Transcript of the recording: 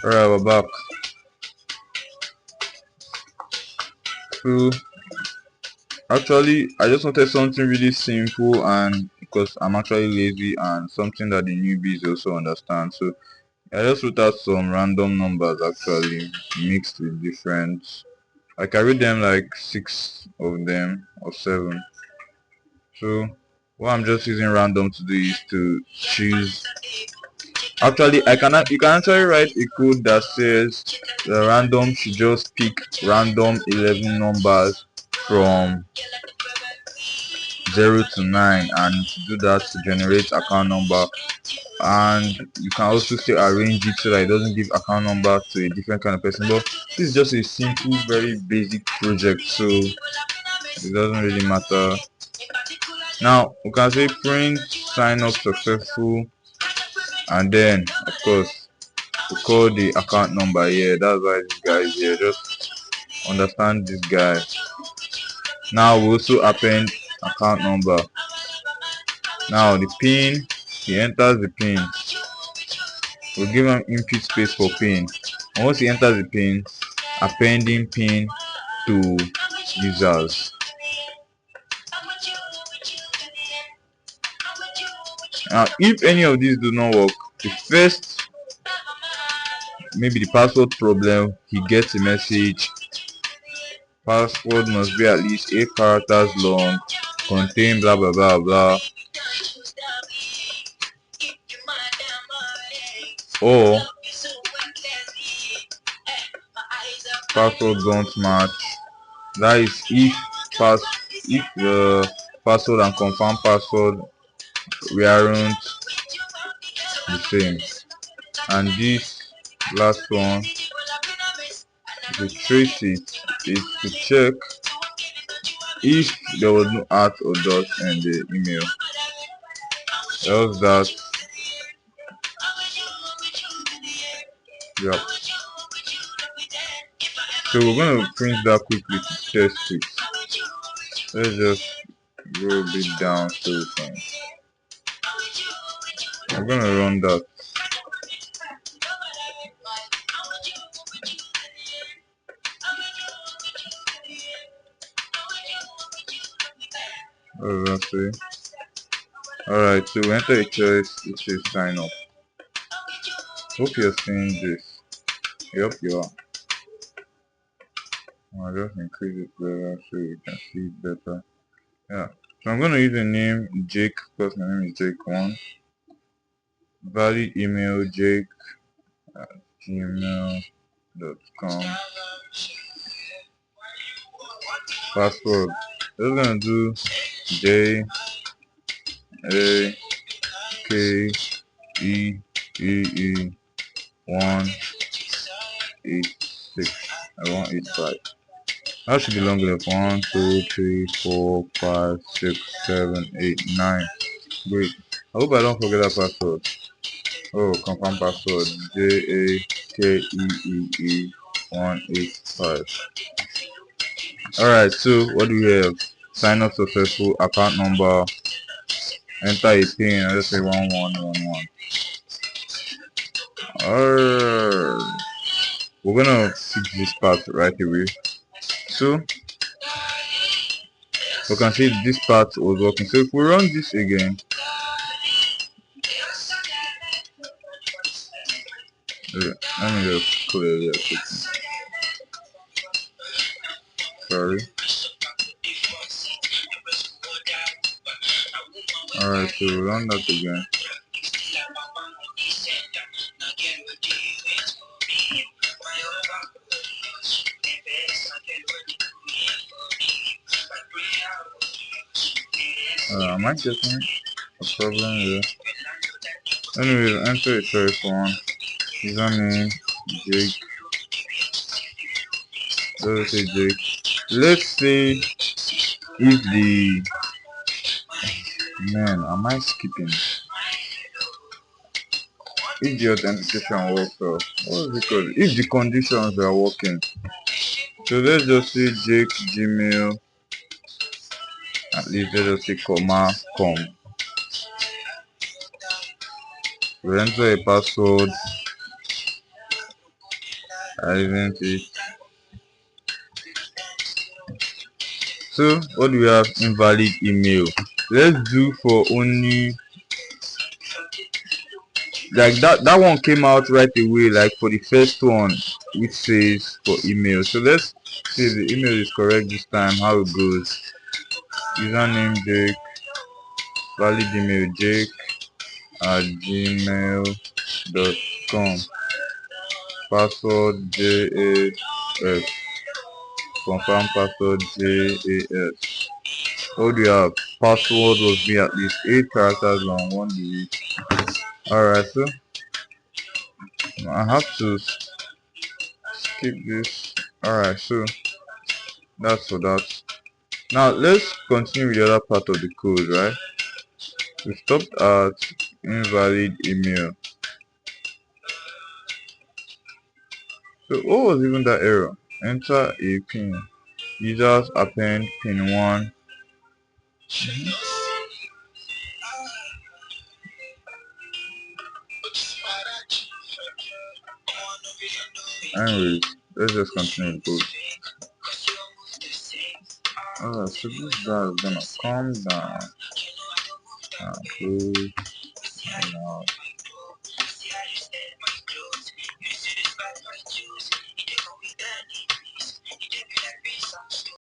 Alright, we're back. So actually I just wanted something really simple, and because I'm actually lazy, and something that the newbies also understand. So I just wrote out some random numbers actually mixed with different. Like I read them like 6 of them or 7. So what I'm just using random to do is to choose. Actually, you can actually write a code that says the random should just pick random 11 numbers from 0 to 9, and to do that to generate account number. And you can also still arrange it so that it doesn't give account number to a different kind of person. But this is just a simple, very basic project, so it doesn't really matter. Now we can say print sign up successful, and then of course we call the account number here. That's why this guy is here. Just understand this guy. Now we also append account number. Now the pin, he enters the pin. We'll give him input space for pin. And once he enters the pin, appending pin to users. Now if any of these do not work, the first, maybe the password problem, he gets a message. Password must be at least 8 characters long, contain blah blah blah blah, or password don't match. That is if the password and confirm password weren't the same. And this last one, to trace it, is to check if there was no at or dot in the email. Else that, yeah. So we're gonna print that quickly to test it. Let's just go a bit down so we can. I'm gonna run that. What does that say? Alright, so we enter a choice, it says sign up. Hope you're seeing this. Yep, you are. I'll just increase it better so you can see it better. Yeah. So I'm gonna use the name Jake because my name is Jake1. Valid email jake@gmail.com. Password. Just gonna do J A K E E E 186. I want 85. That should be long enough. 1, 2, 3, 4, 5, 6, 7, 8, 9. Great. I hope I don't forget that password. Oh, confirm password. JAKEE 185. Alright, so what do we have? Sign up successful, account number, enter a pin, let's say 1111. Alright. We're gonna fix this part right away. So we can see this part was working. So if we run this again, let me just clear it quickly. Sorry. Alright, so we run that again. Am I getting a problem here? Anyway, enter a choice one. Username Jake. Let's say Jake. Let's say if the man, am I skipping? If the authentication works, or what is it called? If the conditions are working. So let's just say Jake Gmail. At least let's just say comma com. We enter a password. Isn't it? So what do we have? Invalid email. Let's do for only like that one came out right away, like for the first one, which says for email. So let's see if the email is correct this time. How it goes: username Jake, valid email Jake at gmail.com, password JAS, confirm password JAS. What do you have? Password must be at least 8 characters long, 1 digit. Alright, so I have to skip this. Alright, so that's for that. Now let's continue with the other part of the code, right? We stopped at invalid email. So what was even that error? Enter a pin. Users append pin 1. Anyways, let's just continue the code. Alright, so this guy is gonna calm down and close.